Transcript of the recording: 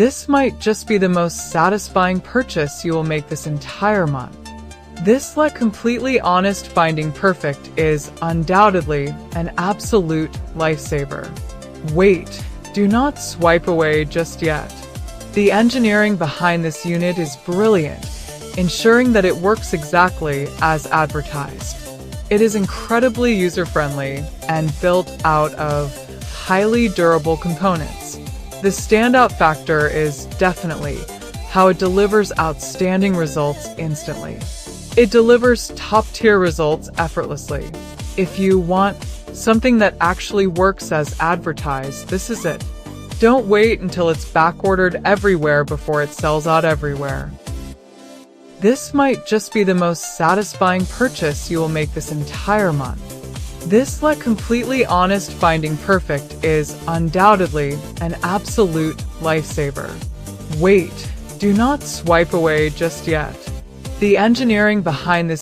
This might just be the most satisfying purchase you will make this entire month. This completely honest finding perfect is undoubtedly an absolute lifesaver. Wait, do not swipe away just yet. The engineering behind this unit is brilliant, ensuring that it works exactly as advertised. It is incredibly user-friendly and built out of highly durable components. The standout factor is definitely how it delivers outstanding results instantly. It delivers top-tier results effortlessly. If you want something that actually works as advertised, this is it. Don't wait until it's backordered everywhere before it sells out everywhere. This might just be the most satisfying purchase you will make this entire month. This completely honest finding perfect is undoubtedly an absolute lifesaver. Wait, do not swipe away just yet. The engineering behind this